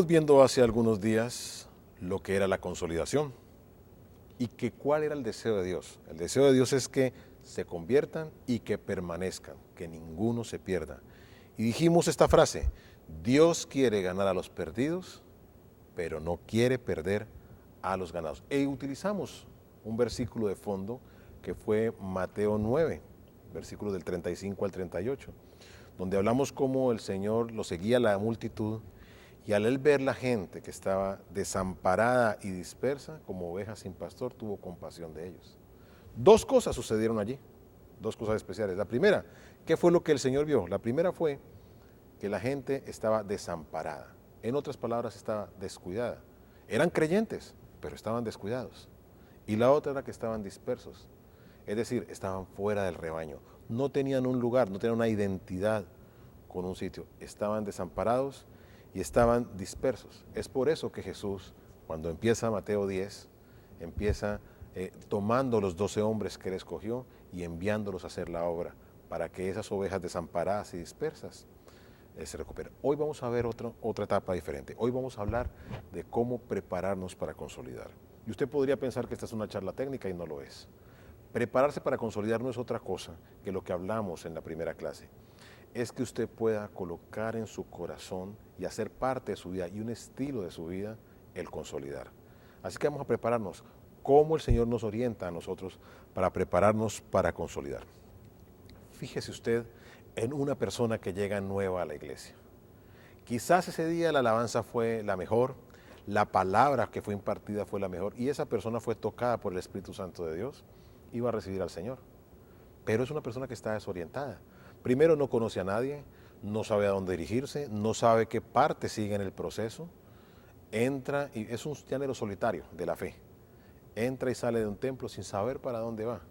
Estuvimos viendo hace algunos días lo que era la consolidación y que cuál era el deseo de Dios. El deseo de Dios es que se conviertan y que permanezcan, que ninguno se pierda. Y dijimos esta frase: Dios quiere ganar a los perdidos, pero no quiere perder a los ganados. Y utilizamos un versículo de fondo que fue Mateo 9, versículos del 35 al 38, donde hablamos cómo el Señor lo seguía la multitud y al él ver la gente que estaba desamparada y dispersa como ovejas sin pastor, tuvo compasión de ellos. Dos cosas sucedieron allí, dos cosas especiales. La primera, ¿qué fue lo que el Señor vio? La primera fue que la gente estaba desamparada. En otras palabras, estaba descuidada. Eran creyentes, pero estaban descuidados. Y la otra era que estaban dispersos. Es decir, estaban fuera del rebaño. No tenían un lugar, no tenían una identidad con un sitio. Estaban desamparados y estaban dispersos. Es por eso que Jesús, cuando empieza Mateo 10, empieza tomando los 12 hombres que él escogió y enviándolos a hacer la obra para que esas ovejas desamparadas y dispersas se recuperen. Hoy vamos a ver otra etapa diferente. Hoy vamos a hablar de cómo prepararnos para consolidar. Y usted podría pensar que esta es una charla técnica y no lo es. Prepararse para consolidar no es otra cosa que lo que hablamos en la primera clase. Es que usted pueda colocar en su corazón y hacer parte de su vida y un estilo de su vida el consolidar. Así que vamos a prepararnos. ¿Cómo el Señor nos orienta a nosotros para prepararnos para consolidar? Fíjese usted en una persona que llega nueva a la iglesia. Quizás ese día la alabanza fue la mejor, la palabra que fue impartida fue la mejor y esa persona fue tocada por el Espíritu Santo de Dios, iba a recibir al Señor. Pero es una persona que está desorientada. Primero, no conoce a nadie, no sabe a dónde dirigirse, no sabe qué parte sigue en el proceso. Entra y es un llanero solitario de la fe. Entra y sale de un templo sin saber para dónde va.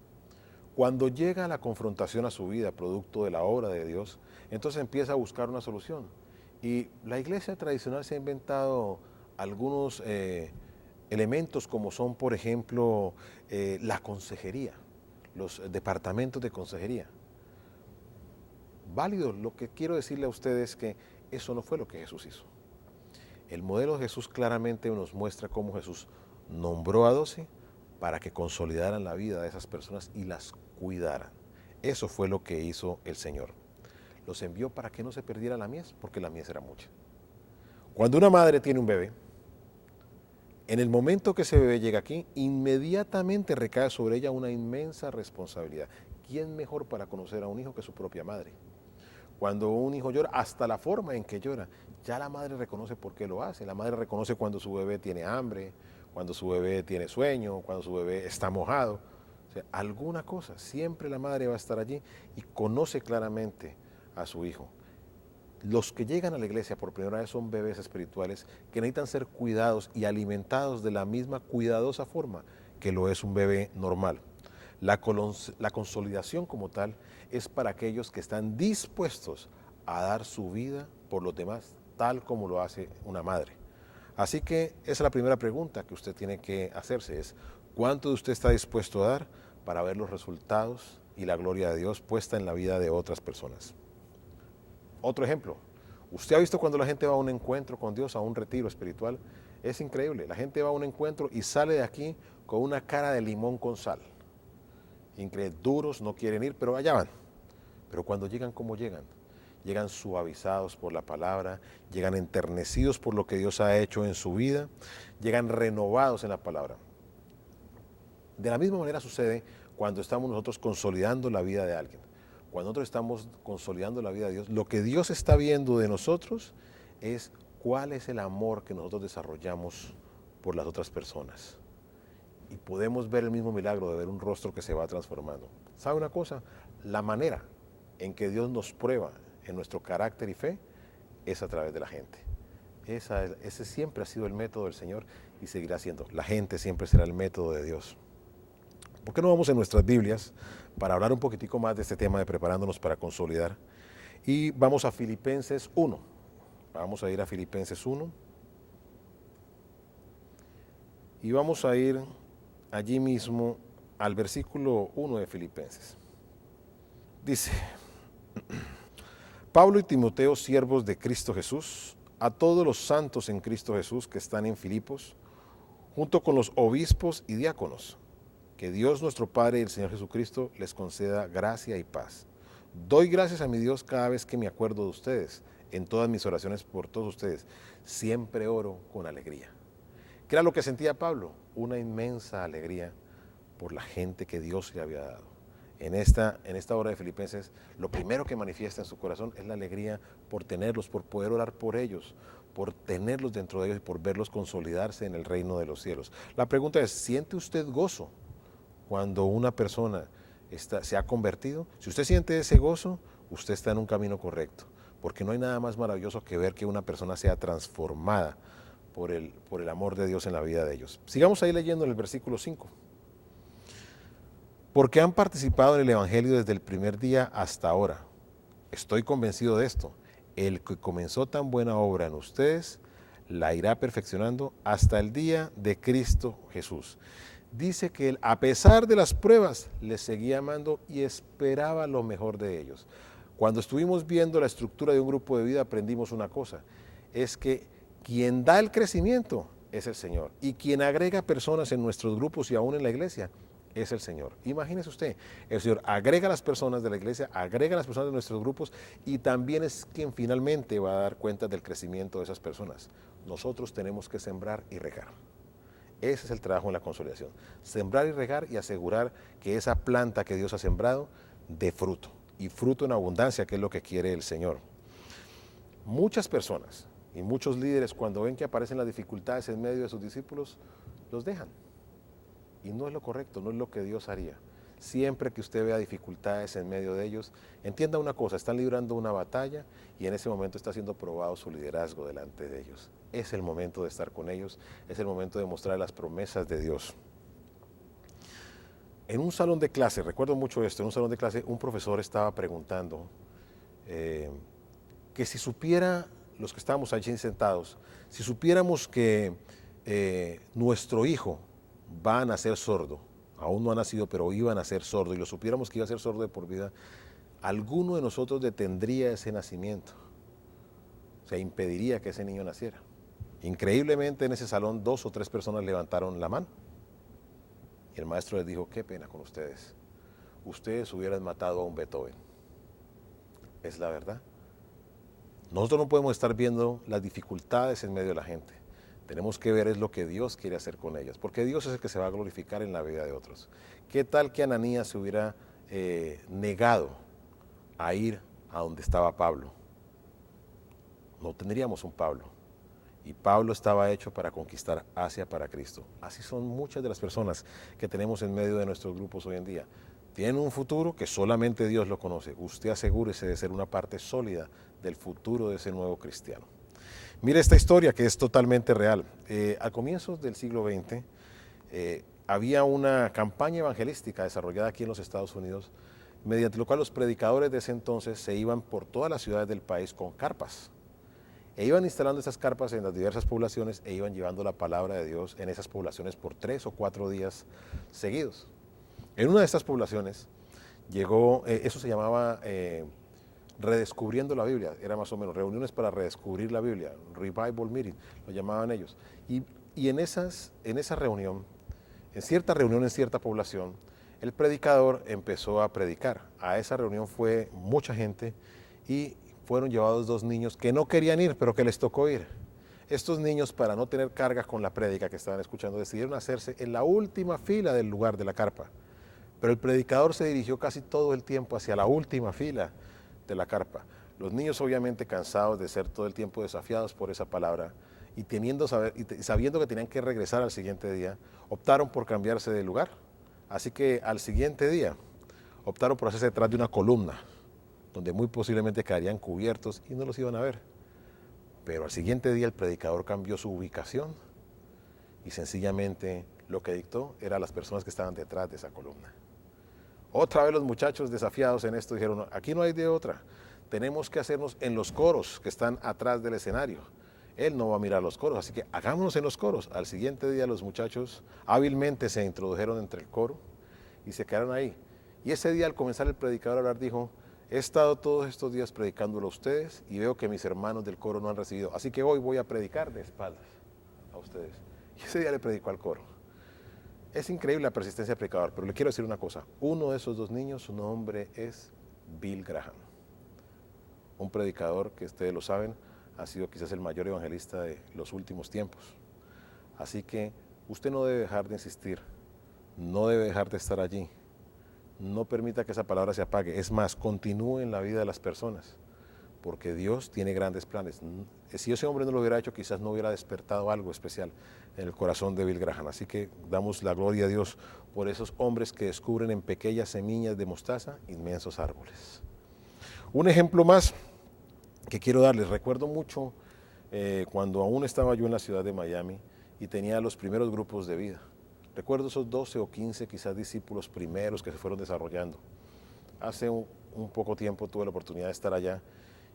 Cuando llega la confrontación a su vida, producto de la obra de Dios, entonces empieza a buscar una solución. Y la iglesia tradicional se ha inventado algunos elementos como son, por ejemplo, la consejería, los departamentos de consejería. Válido, lo que quiero decirle a ustedes es que eso no fue lo que Jesús hizo. El modelo de Jesús claramente nos muestra cómo Jesús nombró a 12 para que consolidaran la vida de esas personas y las cuidaran. Eso fue lo que hizo el Señor. Los envió para que no se perdiera la mies, porque la mies era mucha. Cuando una madre tiene un bebé, en el momento que ese bebé llega aquí, inmediatamente recae sobre ella una inmensa responsabilidad. ¿Quién mejor para conocer a un hijo que su propia madre? Cuando un hijo llora, hasta la forma en que llora, ya la madre reconoce por qué lo hace. La madre reconoce cuando su bebé tiene hambre, cuando su bebé tiene sueño, cuando su bebé está mojado. O sea, alguna cosa, siempre la madre va a estar allí y conoce claramente a su hijo. Los que llegan a la iglesia por primera vez son bebés espirituales que necesitan ser cuidados y alimentados de la misma cuidadosa forma que lo es un bebé normal. La consolidación como tal es para aquellos que están dispuestos a dar su vida por los demás, tal como lo hace una madre. Así que esa es la primera pregunta que usted tiene que hacerse, es ¿cuánto de usted está dispuesto a dar para ver los resultados y la gloria de Dios puesta en la vida de otras personas? Otro ejemplo, usted ha visto cuando la gente va a un encuentro con Dios, a un retiro espiritual, es increíble, la gente va a un encuentro y sale de aquí con una cara de limón con sal. Increíble, duros, no quieren ir, pero allá van. Pero cuando llegan, ¿cómo llegan? Llegan suavizados por la palabra, llegan enternecidos por lo que Dios ha hecho en su vida, llegan renovados en la palabra. De la misma manera sucede cuando estamos nosotros consolidando la vida de alguien. Cuando nosotros estamos consolidando la vida de Dios, lo que Dios está viendo de nosotros es cuál es el amor que nosotros desarrollamos por las otras personas. Y podemos ver el mismo milagro de ver un rostro que se va transformando. ¿Sabe una cosa? La manera en que Dios nos prueba en nuestro carácter y fe es a través de la gente. Ese siempre ha sido el método del Señor y seguirá siendo. La gente siempre será el método de Dios. ¿Por qué no vamos en nuestras Biblias para hablar un poquitico más de este tema de preparándonos para consolidar? Y vamos a Filipenses 1. Vamos a ir a Filipenses 1. Y vamos a ir allí mismo al versículo 1 de Filipenses. Dice: Pablo y Timoteo, siervos de Cristo Jesús, a todos los santos en Cristo Jesús que están en Filipos, junto con los obispos y diáconos. Que Dios nuestro Padre y el Señor Jesucristo les conceda gracia y paz. Doy gracias a mi Dios cada vez que me acuerdo de ustedes, en todas mis oraciones por todos ustedes. Siempre oro con alegría. ¿Qué era lo que sentía Pablo? Una inmensa alegría por la gente que Dios le había dado. En esta hora de Filipenses, lo primero que manifiesta en su corazón es la alegría por tenerlos, por poder orar por ellos, por tenerlos dentro de ellos y por verlos consolidarse en el reino de los cielos. La pregunta es, ¿siente usted gozo cuando una persona se ha convertido? Si usted siente ese gozo, usted está en un camino correcto, porque no hay nada más maravilloso que ver que una persona sea transformada por el amor de Dios en la vida de ellos. Sigamos ahí leyendo en el versículo 5. Porque han participado en el Evangelio desde el primer día hasta ahora. Estoy convencido de esto. El que comenzó tan buena obra en ustedes, la irá perfeccionando hasta el día de Cristo Jesús. Dice que él, a pesar de las pruebas, les seguía amando y esperaba lo mejor de ellos. Cuando estuvimos viendo la estructura de un grupo de vida, aprendimos una cosa, es que quien da el crecimiento es el Señor, y quien agrega personas en nuestros grupos y aún en la iglesia es el Señor. Imagínese usted, el Señor agrega a las personas de la iglesia, agrega a las personas de nuestros grupos, y también es quien finalmente va a dar cuenta del crecimiento de esas personas. Nosotros tenemos que sembrar y regar. Ese es el trabajo en la consolidación. Sembrar y regar y asegurar que esa planta que Dios ha sembrado dé fruto. Y fruto en abundancia, que es lo que quiere el Señor. Muchas personas y muchos líderes, cuando ven que aparecen las dificultades en medio de sus discípulos, los dejan. Y no es lo correcto, no es lo que Dios haría. Siempre que usted vea dificultades en medio de ellos, entienda una cosa, están librando una batalla y en ese momento está siendo probado su liderazgo delante de ellos. Es el momento de estar con ellos, es el momento de mostrar las promesas de Dios. En un salón de clase, recuerdo mucho esto, en un salón de clase un profesor estaba preguntando que si supiera, los que estábamos allí sentados, si supiéramos que nuestro hijo va a nacer sordo, aún no ha nacido, pero iba a nacer sordo, y lo supiéramos que iba a ser sordo de por vida, alguno de nosotros detendría ese nacimiento, o sea, impediría que ese niño naciera. Increíblemente en ese salón 2 o 3 personas levantaron la mano, y el maestro les dijo, qué pena con ustedes, ustedes hubieran matado a un Beethoven. Es la verdad. Nosotros no podemos estar viendo las dificultades en medio de la gente. Tenemos que ver es lo que Dios quiere hacer con ellas, porque Dios es el que se va a glorificar en la vida de otros. ¿Qué tal que Ananías se hubiera negado a ir a donde estaba Pablo? No tendríamos un Pablo. Y Pablo estaba hecho para conquistar Asia para Cristo. Así son muchas de las personas que tenemos en medio de nuestros grupos hoy en día. Tienen un futuro que solamente Dios lo conoce. Usted asegúrese de ser una parte sólida del futuro de ese nuevo cristiano. Mire esta historia que es totalmente real. Al comienzo del siglo XX había una campaña evangelística desarrollada aquí en los Estados Unidos, mediante lo cual los predicadores de ese entonces se iban por todas las ciudades del país con carpas. E iban instalando esas carpas en las diversas poblaciones e iban llevando la palabra de Dios en esas poblaciones por 3 o 4 días seguidos. En una de estas poblaciones llegó, eso se llamaba redescubriendo la Biblia, era más o menos reuniones para redescubrir la Biblia, revival meeting, lo llamaban ellos. Y en esa reunión, en cierta reunión en cierta población, el predicador empezó a predicar. A esa reunión fue mucha gente y fueron llevados 2 niños que no querían ir, pero que les tocó ir. Estos niños, para no tener carga con la prédica que estaban escuchando, decidieron hacerse en la última fila del lugar de la carpa. Pero el predicador se dirigió casi todo el tiempo hacia la última fila de la carpa. Los niños, obviamente cansados de ser todo el tiempo desafiados por esa palabra y sabiendo que tenían que regresar al siguiente día, optaron por cambiarse de lugar. Así que al siguiente día optaron por hacerse detrás de una columna, donde muy posiblemente quedarían cubiertos y no los iban a ver. Pero al siguiente día el predicador cambió su ubicación y sencillamente lo que dictó era a las personas que estaban detrás de esa columna. Otra vez los muchachos desafiados en esto dijeron, aquí no hay de otra, tenemos que hacernos en los coros que están atrás del escenario. Él no va a mirar los coros, así que hagámonos en los coros. Al siguiente día los muchachos hábilmente se introdujeron entre el coro y se quedaron ahí. Y ese día al comenzar el predicador a hablar dijo, He estado todos estos días predicándolo a ustedes y veo que mis hermanos del coro no han recibido. Así que hoy voy a predicar de espaldas a ustedes. Y ese día le predicó al coro. Es increíble la persistencia del predicador, pero le quiero decir una cosa. Uno de esos dos niños, su nombre es Bill Graham. Un predicador que ustedes lo saben, ha sido quizás el mayor evangelista de los últimos tiempos. Así que usted no debe dejar de insistir, no debe dejar de estar allí. No permita que esa palabra se apague. Es más, continúe en la vida de las personas, porque Dios tiene grandes planes. Si ese hombre no lo hubiera hecho, quizás no hubiera despertado algo especial en el corazón de Bill Graham. Así que damos la gloria a Dios por esos hombres que descubren en pequeñas semillas de mostaza inmensos árboles. Un ejemplo más que quiero darles. Recuerdo mucho cuando aún estaba yo en la ciudad de Miami y tenía los primeros grupos de vida. Recuerdo esos 12 o 15 quizás discípulos primeros que se fueron desarrollando. Hace un poco tiempo tuve la oportunidad de estar allá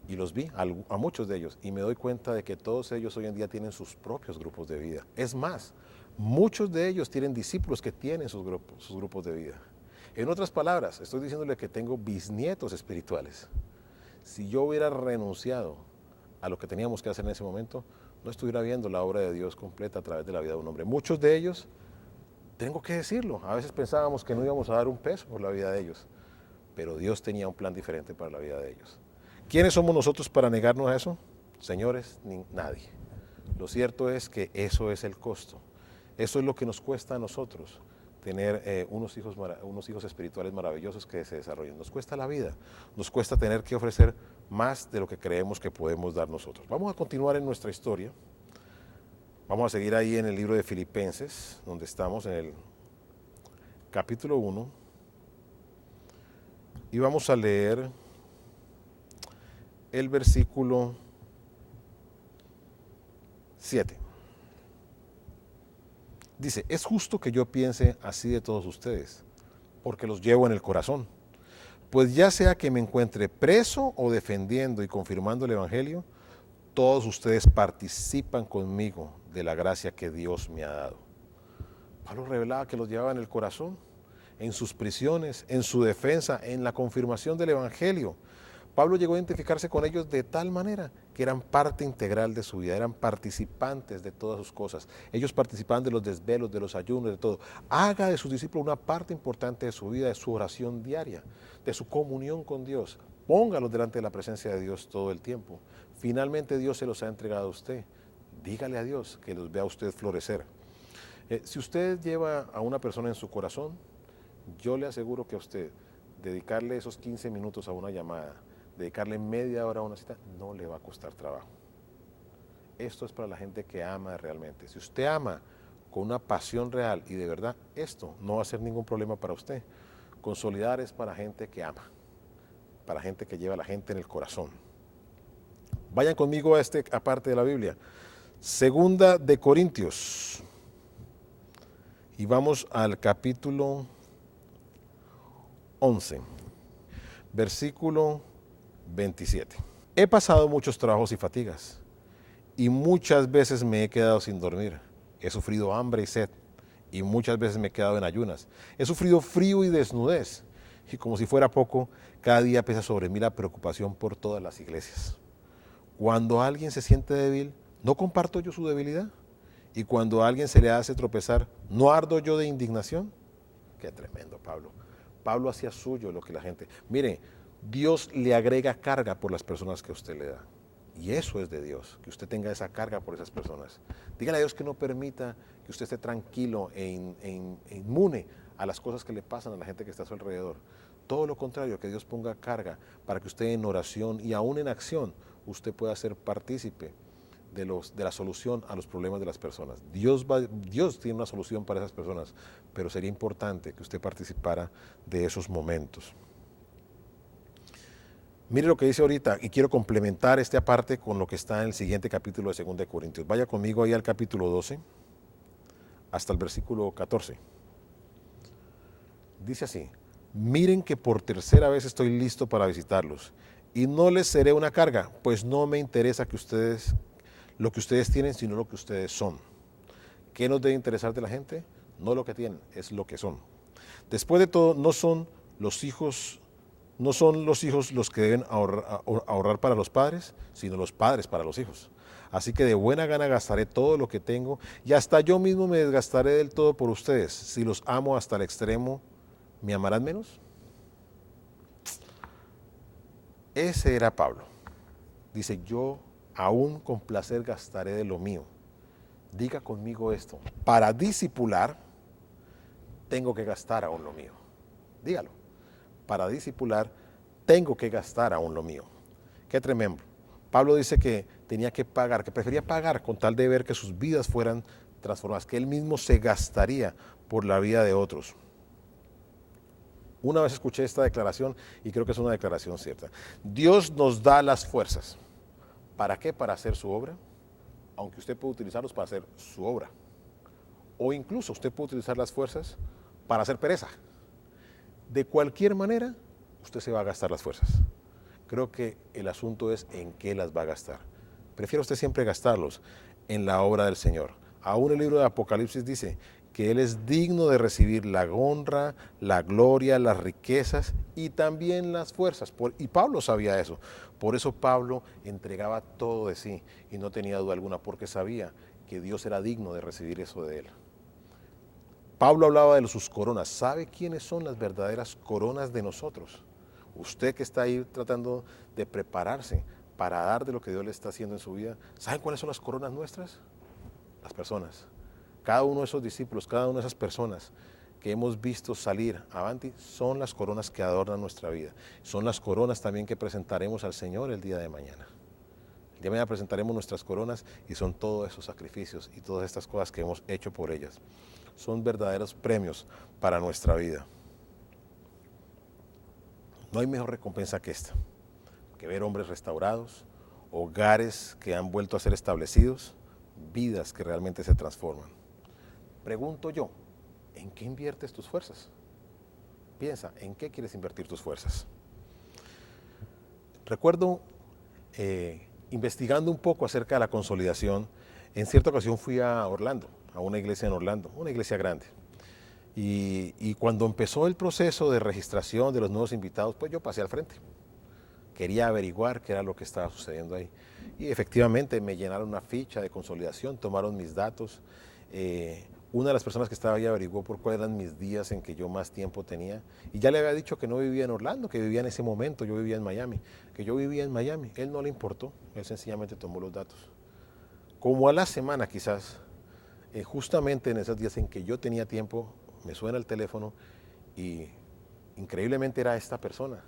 y los vi, a muchos de ellos, y me doy cuenta de que todos ellos hoy en día tienen sus propios grupos de vida. Es más, muchos de ellos tienen discípulos que tienen sus grupos de vida. En otras palabras, estoy diciéndole que tengo bisnietos espirituales. Si yo hubiera renunciado a lo que teníamos que hacer en ese momento, no estuviera viendo la obra de Dios completa a través de la vida de un hombre. Muchos de ellos, tengo que decirlo, a veces pensábamos que no íbamos a dar un peso por la vida de ellos, pero Dios tenía un plan diferente para la vida de ellos. ¿Quiénes somos nosotros para negarnos a eso? Señores, nadie. Lo cierto es que eso es el costo. Eso es lo que nos cuesta a nosotros tener unos hijos espirituales maravillosos que se desarrollen. Nos cuesta la vida, nos cuesta tener que ofrecer más de lo que creemos que podemos dar nosotros. Vamos a continuar en nuestra historia. Vamos a seguir ahí en el libro de Filipenses, donde estamos en el capítulo 1. Y vamos a leer el versículo 7. Dice, es justo que yo piense así de todos ustedes, porque los llevo en el corazón. Pues ya sea que me encuentre preso o defendiendo y confirmando el Evangelio, todos ustedes participan conmigo de la gracia que Dios me ha dado. Pablo revelaba que los llevaba en el corazón, en sus prisiones, en su defensa, en la confirmación del Evangelio. Pablo llegó a identificarse con ellos de tal manera que eran parte integral de su vida, eran participantes de todas sus cosas. Ellos participaban de los desvelos, de los ayunos, de todo. Haga de sus discípulos una parte importante de su vida, de su oración diaria, de su comunión con Dios. Póngalos delante de la presencia de Dios todo el tiempo. Finalmente Dios se los ha entregado a usted. Dígale a Dios que los vea a usted florecer. Si usted lleva a una persona en su corazón, yo le aseguro que a usted dedicarle esos 15 minutos a una llamada, dedicarle media hora a una cita, no le va a costar trabajo. Esto es para la gente que ama realmente. Si usted ama con una pasión real y de verdad, esto no va a ser ningún problema para usted. Consolidar es para gente que ama, para gente que lleva a la gente en el corazón. Vayan conmigo a esta parte de la Biblia. Segunda de Corintios. Y vamos al capítulo 11, versículo 27. He pasado muchos trabajos y fatigas, y muchas veces me he quedado sin dormir. He sufrido hambre y sed, y muchas veces me he quedado en ayunas. He sufrido frío y desnudez, y como si fuera poco, cada día pesa sobre mí la preocupación por todas las iglesias. Cuando alguien se siente débil, ¿no comparto yo su debilidad? Y cuando a alguien se le hace tropezar, ¿no ardo yo de indignación? Qué tremendo, Pablo. Pablo hacía suyo lo que la gente... Mire, Dios le agrega carga por las personas que usted le da. Y eso es de Dios, que usted tenga esa carga por esas personas. Dígale a Dios que no permita que usted esté tranquilo e inmune a las cosas que le pasan a la gente que está a su alrededor. Todo lo contrario, que Dios ponga carga para que usted en oración y aún en acción, usted pueda ser partícipe de la solución a los problemas de las personas. Dios tiene una solución para esas personas, pero sería importante que usted participara de esos momentos. Mire lo que dice ahorita, y quiero complementar esta parte con lo que está en el siguiente capítulo de 2 de Corintios. Vaya conmigo ahí al capítulo 12, hasta el versículo 14. Dice así, miren que por tercera vez estoy listo para visitarlos, y no les seré una carga, pues no me interesa lo que ustedes tienen, sino lo que ustedes son. ¿Qué nos debe interesar de la gente? No lo que tienen, es lo que son. Después de todo, no No son los hijos los que deben ahorrar para los padres, sino los padres para los hijos. Así que de buena gana gastaré todo lo que tengo y hasta yo mismo me desgastaré del todo por ustedes. Si los amo hasta el extremo, ¿me amarán menos? Ese era Pablo. Dice, yo aún con placer gastaré de lo mío. Diga conmigo esto, para discipular tengo que gastar aún lo mío. Dígalo, para discipular tengo que gastar aún lo mío. Qué tremendo. Pablo dice que tenía que pagar, que prefería pagar con tal de ver que sus vidas fueran transformadas, que él mismo se gastaría por la vida de otros. Una vez escuché esta declaración y creo que es una declaración cierta. Dios nos da las fuerzas. ¿Para qué? Para hacer su obra. Aunque usted puede utilizarlos para hacer su obra. O incluso usted puede utilizar las fuerzas para hacer pereza. De cualquier manera, usted se va a gastar las fuerzas. Creo que el asunto es en qué las va a gastar. Prefiere usted siempre gastarlos en la obra del Señor. Aún el libro de Apocalipsis dice que Él es digno de recibir la honra, la gloria, las riquezas y también las fuerzas. Y Pablo sabía eso. Por eso Pablo entregaba todo de sí y no tenía duda alguna, porque sabía que Dios era digno de recibir eso de él. Pablo hablaba de sus coronas. ¿Sabe quiénes son las verdaderas coronas de nosotros? Usted que está ahí tratando de prepararse para dar de lo que Dios le está haciendo en su vida, ¿saben cuáles son las coronas nuestras? Las personas. Cada uno de esos discípulos, cada una de esas personas que hemos visto salir avanti, son las coronas que adornan nuestra vida. Son las coronas también que presentaremos al Señor el día de mañana. El día de mañana presentaremos nuestras coronas y son todos esos sacrificios y todas estas cosas que hemos hecho por ellas. Son verdaderos premios para nuestra vida. No hay mejor recompensa que esta, que ver hombres restaurados, hogares que han vuelto a ser establecidos, vidas que realmente se transforman. Pregunto yo, ¿en qué inviertes tus fuerzas? Piensa, ¿en qué quieres invertir tus fuerzas? Recuerdo, investigando un poco acerca de la consolidación, en cierta ocasión fui a Orlando, a una iglesia en Orlando, una iglesia grande. Y cuando empezó el proceso de registración de los nuevos invitados, pues yo pasé al frente. Quería averiguar qué era lo que estaba sucediendo ahí. Y efectivamente me llenaron una ficha de consolidación, tomaron mis datos. Una de las personas que estaba ahí averiguó por cuáles eran mis días en que yo más tiempo tenía. Y ya le había dicho que no vivía en Orlando, que vivía en ese momento, yo vivía en Miami. Que yo vivía en Miami. Él no le importó, él sencillamente tomó los datos. Como a la semana quizás, justamente en esos días en que yo tenía tiempo, me suena el teléfono y increíblemente era esta persona.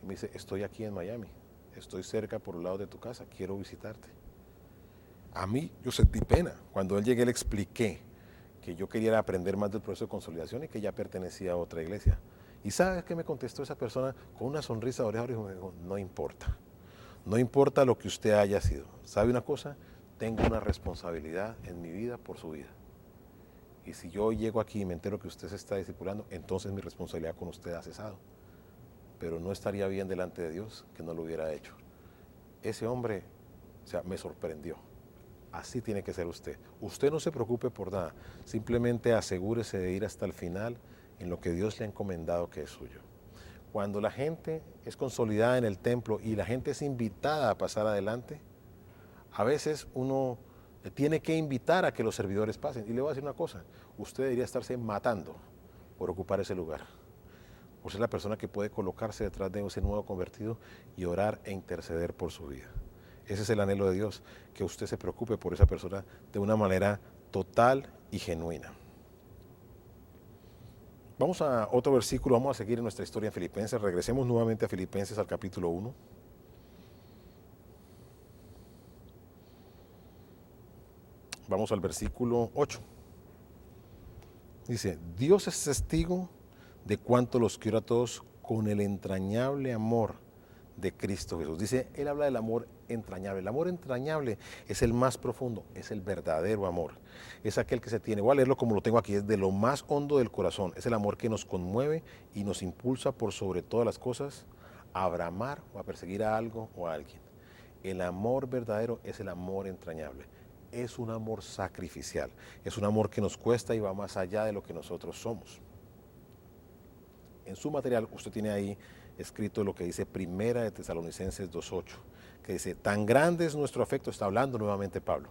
Y me dice, estoy aquí en Miami, estoy cerca por el lado de tu casa, quiero visitarte. A mí, yo sentí pena. Cuando él llegué le expliqué que yo quería aprender más del proceso de consolidación y que ya pertenecía a otra iglesia. ¿Y sabes qué me contestó esa persona? Con una sonrisa de oreja a oreja, me dijo, no importa. No importa lo que usted haya sido. ¿Sabe una cosa? Tengo una responsabilidad en mi vida por su vida. Y si yo llego aquí y me entero que usted se está discipulando, entonces mi responsabilidad con usted ha cesado. Pero no estaría bien delante de Dios que no lo hubiera hecho. Ese hombre, me sorprendió. Así tiene que ser usted. Usted no se preocupe por nada. Simplemente asegúrese de ir hasta el final en lo que Dios le ha encomendado que es suyo. Cuando la gente es consolidada en el templo y la gente es invitada a pasar adelante, a veces uno tiene que invitar a que los servidores pasen. Y le voy a decir una cosa, usted debería estarse matando por ocupar ese lugar, por ser la persona que puede colocarse detrás de ese nuevo convertido y orar e interceder por su vida. Ese es el anhelo de Dios, que usted se preocupe por esa persona de una manera total y genuina. Vamos a otro versículo, vamos a seguir en nuestra historia en Filipenses. Regresemos nuevamente a Filipenses al capítulo 1. Vamos al versículo 8. Dice, Dios es testigo de cuánto los quiero a todos con el entrañable amor de Cristo Jesús. Dice, él habla del amor entrañable. El amor entrañable es el más profundo, es el verdadero amor. Es aquel que se tiene, voy a leerlo como lo tengo aquí, es de lo más hondo del corazón. Es el amor que nos conmueve y nos impulsa por sobre todas las cosas a bramar o a perseguir a algo o a alguien. El amor verdadero es el amor entrañable. Es un amor sacrificial. Es un amor que nos cuesta y va más allá de lo que nosotros somos. En su material usted tiene ahí escrito lo que dice Primera de Tesalonicenses 2:8, que dice, tan grande es nuestro afecto, está hablando nuevamente Pablo,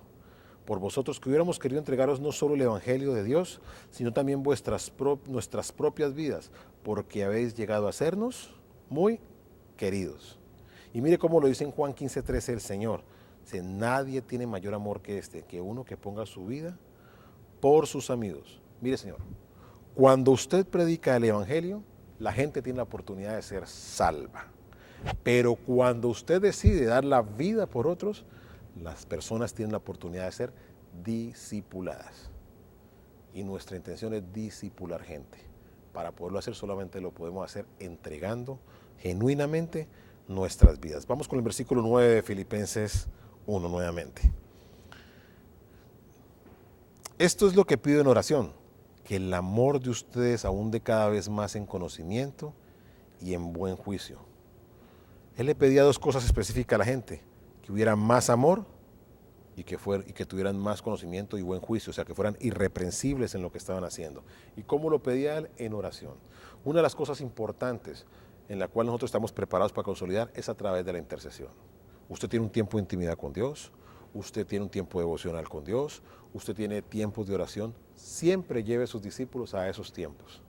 por vosotros, que hubiéramos querido entregaros no solo el Evangelio de Dios, sino también nuestras propias vidas, porque habéis llegado a sernos muy queridos. Y mire cómo lo dice en Juan 15:13 el Señor. Dice, nadie tiene mayor amor que este, que uno que ponga su vida por sus amigos. Mire, Señor, cuando usted predica el Evangelio, la gente tiene la oportunidad de ser salva. Pero cuando usted decide dar la vida por otros, las personas tienen la oportunidad de ser discipuladas. Y nuestra intención es discipular gente. Para poderlo hacer solamente lo podemos hacer entregando genuinamente nuestras vidas. Vamos con el versículo 9 de Filipenses 1 nuevamente. Esto es lo que pido en oración, que el amor de ustedes abunde cada vez más en conocimiento y en buen juicio. Él le pedía dos cosas específicas a la gente, que hubiera más amor y que tuvieran más conocimiento y buen juicio, o sea, que fueran irreprensibles en lo que estaban haciendo. ¿Y cómo lo pedía él? En oración. Una de las cosas importantes en la cual nosotros estamos preparados para consolidar es a través de la intercesión. Usted tiene un tiempo de intimidad con Dios, usted tiene un tiempo devocional con Dios, usted tiene tiempos de oración. Siempre lleve a sus discípulos a esos tiempos.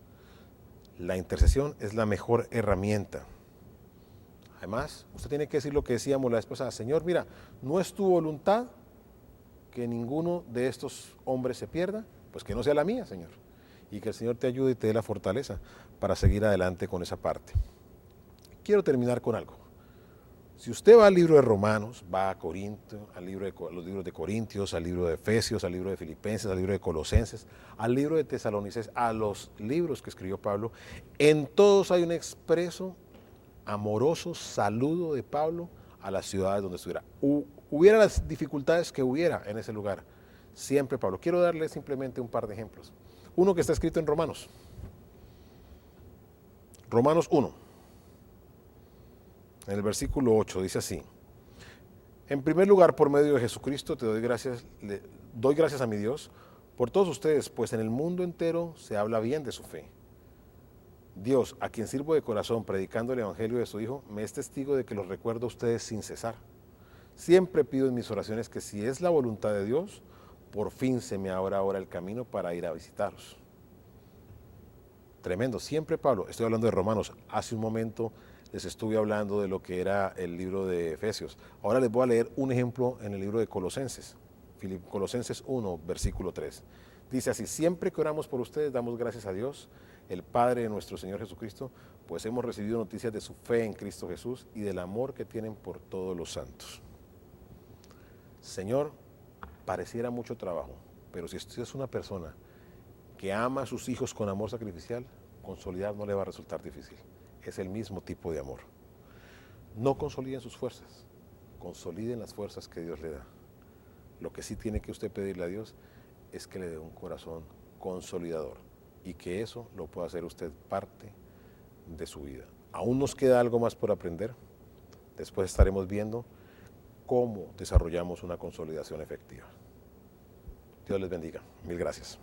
La intercesión es la mejor herramienta. Además, usted tiene que decir lo que decíamos la vez pasada. Señor, mira, no es tu voluntad que ninguno de estos hombres se pierda, pues que no sea la mía, Señor. Y que el Señor te ayude y te dé la fortaleza para seguir adelante con esa parte. Quiero terminar con algo. Si usted va al libro de Romanos, va a Corinto, los libros de Corintios, al libro de Efesios, al libro de Filipenses, al libro de Colosenses, al libro de Tesalonicenses, a los libros que escribió Pablo, en todos hay un expreso, amoroso saludo de Pablo a las ciudades donde estuviera. Hubiera las dificultades que hubiera en ese lugar, siempre Pablo. Quiero darle simplemente un par de ejemplos. Uno que está escrito en Romanos. Romanos 1. En el versículo 8 dice así, en primer lugar, por medio de Jesucristo, doy gracias a mi Dios por todos ustedes, pues en el mundo entero se habla bien de su fe. Dios, a quien sirvo de corazón predicando el Evangelio de su Hijo, me es testigo de que los recuerdo a ustedes sin cesar. Siempre pido en mis oraciones que si es la voluntad de Dios, por fin se me abra ahora el camino para ir a visitaros. Tremendo, siempre Pablo, estoy hablando de Romanos, hace un momento les estuve hablando de lo que era el libro de Efesios. Ahora les voy a leer un ejemplo en el libro de Colosenses. Colosenses 1, versículo 3. Dice así, siempre que oramos por ustedes damos gracias a Dios, el Padre de nuestro Señor Jesucristo, pues hemos recibido noticias de su fe en Cristo Jesús y del amor que tienen por todos los santos. Señor, pareciera mucho trabajo, pero si usted es una persona que ama a sus hijos con amor sacrificial, consolidar no le va a resultar difícil. Es el mismo tipo de amor. No consoliden sus fuerzas, consoliden las fuerzas que Dios le da. Lo que sí tiene que usted pedirle a Dios es que le dé un corazón consolidador y que eso lo pueda hacer usted parte de su vida. Aún nos queda algo más por aprender. Después estaremos viendo cómo desarrollamos una consolidación efectiva. Dios les bendiga. Mil gracias.